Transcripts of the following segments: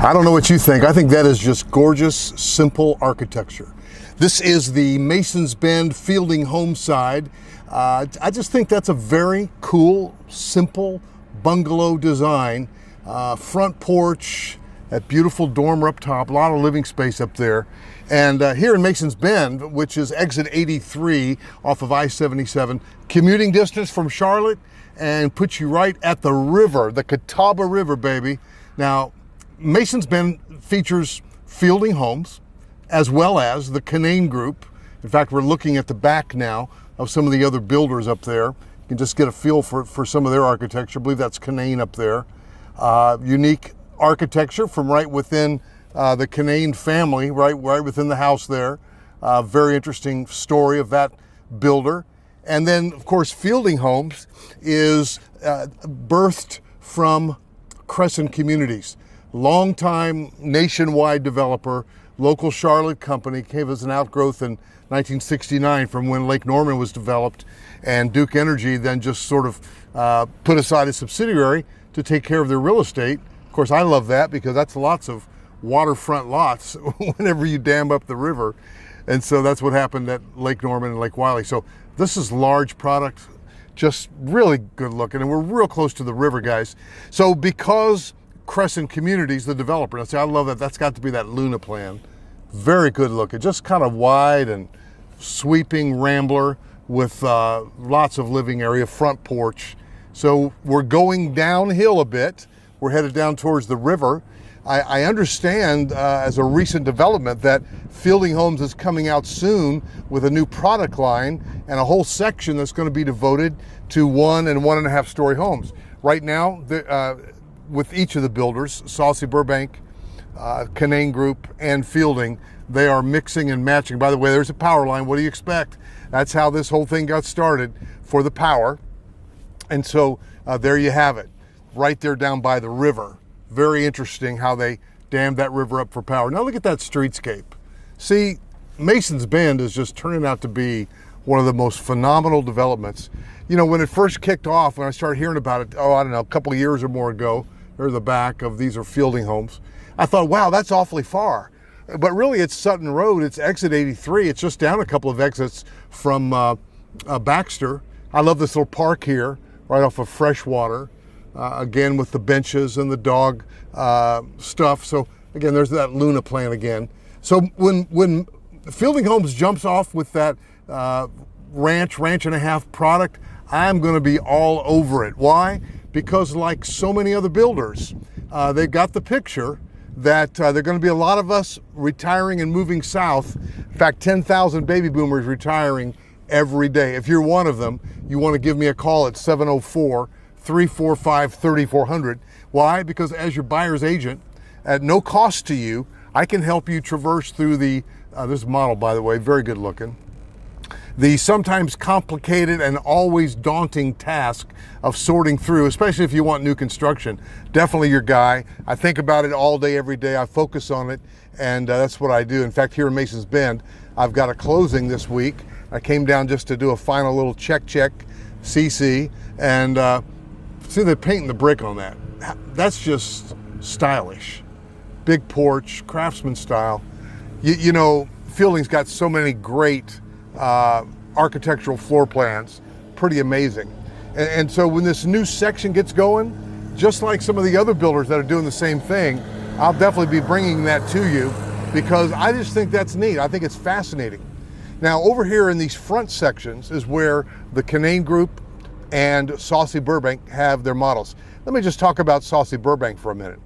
I don't know what you think. I think that is just gorgeous, simple architecture. This is the Mason's Bend Fielding home side. I just think that's a very cool, simple bungalow design. Front porch, that beautiful dormer up top, a lot of living space up there. And here in Mason's Bend, which is exit 83 off of I-77, commuting distance from Charlotte, and puts you right at the river, the Catawba River, baby. Now, Mason's Bend features Fielding homes, as well as the Cunnane group. In fact, we're looking at the back now of some of the other builders up there. You can just get a feel for some of their architecture. I believe that's Cunnane up there. Unique architecture from right within the Cunnane family, right within the house there. Very interesting story of that builder. And then, of course, Fielding Homes is birthed from Crescent Communities. Longtime nationwide developer, local Charlotte company, gave us an outgrowth in 1969 from when Lake Norman was developed, and Duke Energy then just sort of put aside a subsidiary to take care of their real estate. Of course, I love that because that's lots of waterfront lots whenever you dam up the river. And so that's what happened at Lake Norman and Lake Wylie. So this is large product, just really good looking, and we're real close to the river, guys. So because Crescent Communities, the developer, and I say I love that, that's got to be that Luna plan. Very good looking, just kind of wide and sweeping rambler with lots of living area, front porch. So we're going downhill a bit. We're headed down towards the river. I understand as a recent development that Fielding Homes is coming out soon with a new product line and a whole section that's going to be devoted to 1 and 1.5 story homes. Right now, with each of the builders, Saussy Burbank, Cunnane Group, and Fielding, they are mixing and matching. By the way, there's a power line. What do you expect? That's how this whole thing got started, for the power. And so there you have it, right there down by the river. Very interesting how they dammed that river up for power. Now look at that streetscape. See, Mason's Bend is just turning out to be one of the most phenomenal developments. You know, when it first kicked off, when I started hearing about it, I don't know, a couple of years or more ago, there's the back of these are Fielding Homes. I thought, wow, that's awfully far. But really, it's Sutton Road. It's exit 83. It's just down a couple of exits from Baxter. I love this little park here, right off of Freshwater. Again, with the benches and the dog stuff. So again, there's that Luna plan again. So when Fielding Homes jumps off with that ranch and a half product, I'm going to be all over it. Why? Because like so many other builders, they've got the picture that there are going to be a lot of us retiring and moving south. In fact, 10,000 baby boomers retiring every day. If you're one of them, you want to give me a call at 704-345-3400. Why? Because as your buyer's agent, at no cost to you, I can help you traverse through the, this model, by the way, very good looking, the sometimes complicated and always daunting task of sorting through, especially if you want new construction. Definitely your guy. I think about it all day, every day. I focus on it, and that's what I do. In fact, here in Mason's Bend, I've got a closing this week. I came down just to do a final little check, CC, and see, they're painting the brick on that. That's just stylish. Big porch, craftsman style. You know, Fielding's got so many great architectural floor plans, pretty amazing. And so when this new section gets going, just like some of the other builders that are doing the same thing, I'll definitely be bringing that to you because I just think that's neat. I think it's fascinating. Now over here in these front sections is where the Cunnane Group and Saussy Burbank have their models. Let me just talk about Saussy Burbank for a minute.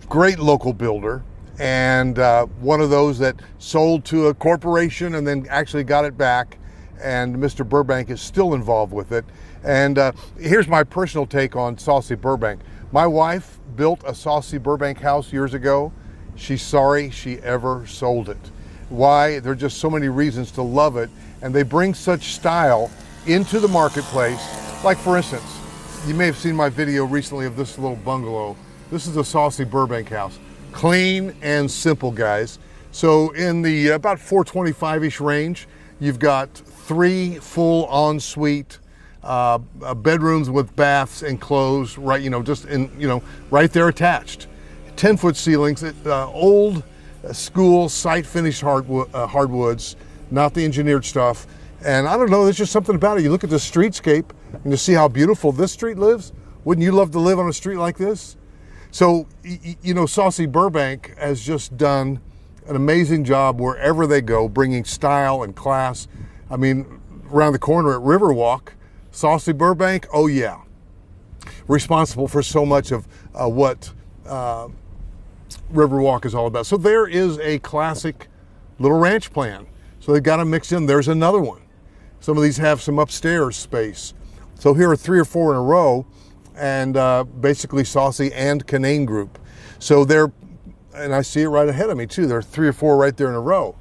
Great local builder, and one of those that sold to a corporation and then actually got it back, and Mr. Burbank is still involved with it. And here's my personal take on Saussy Burbank. My wife built a Saussy Burbank house years ago. She's sorry she ever sold it. Why? There are just so many reasons to love it, and they bring such style into the marketplace. Like for instance, you may have seen my video recently of this little bungalow. This is a Saussy Burbank house. Clean and simple, guys. So in the about $425-ish range, you've got 3 full ensuite bedrooms with baths enclosed, right, just in, right there attached. 10-foot ceilings, old school site finished hardwoods, not the engineered stuff. And I don't know, there's just something about it. You look at the streetscape and you see how beautiful this street lives. Wouldn't you love to live on a street like this? So, Saussy Burbank has just done an amazing job wherever they go, bringing style and class. I mean, around the corner at Riverwalk, Saussy Burbank, oh yeah, responsible for so much of what Riverwalk is all about. So there is a classic little ranch plan. So they've got to mix in. There's another one. Some of these have some upstairs space. So here are 3 or 4 in a row, and basically Saussy and Cunnane group. So they're, and I see it right ahead of me too. There are 3 or 4 right there in a row.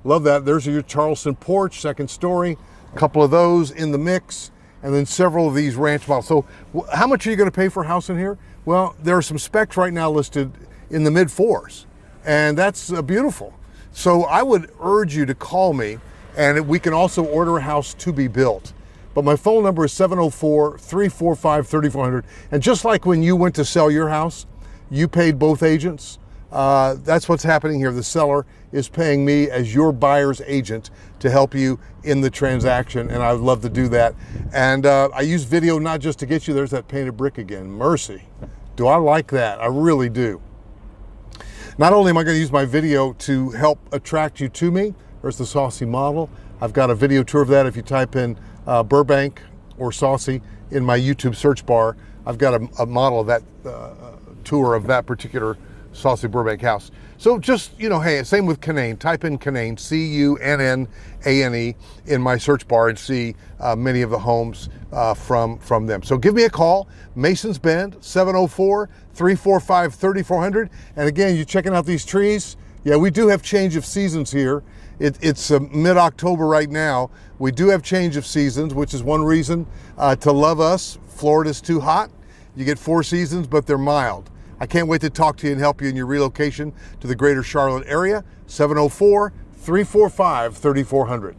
Love that. There's your Charleston porch, 2nd story, a couple of those in the mix, and then several of these ranch models. So how much are you going to pay for a house in here? Well, there are some specs right now listed in the mid-4s, and that's beautiful. So I would urge you to call me, and we can also order a house to be built. But my phone number is 704-345-3400. And just like when you went to sell your house, you paid both agents. That's what's happening here. The seller is paying me as your buyer's agent to help you in the transaction, and I would love to do that. And I use video not just to get you, there's that painted brick again. Mercy. Do I like that? I really do. Not only am I going to use my video to help attract you to me, there's the Saussy model. I've got a video tour of that. If you type in Burbank or Saussy in my YouTube search bar, I've got a model of that tour of that particular Saussy Burbank house. So just, hey, same with Cunnane. Type in Cunnane, Cunnane, in my search bar and see many of the homes from them. So give me a call, Masons Bend, 704-345-3400. And again, you're checking out these trees. Yeah, we do have change of seasons here. It's mid-October right now. We do have change of seasons, which is one reason to love us. Florida's too hot. You get 4 seasons, but they're mild. I can't wait to talk to you and help you in your relocation to the greater Charlotte area. 704-345-3400.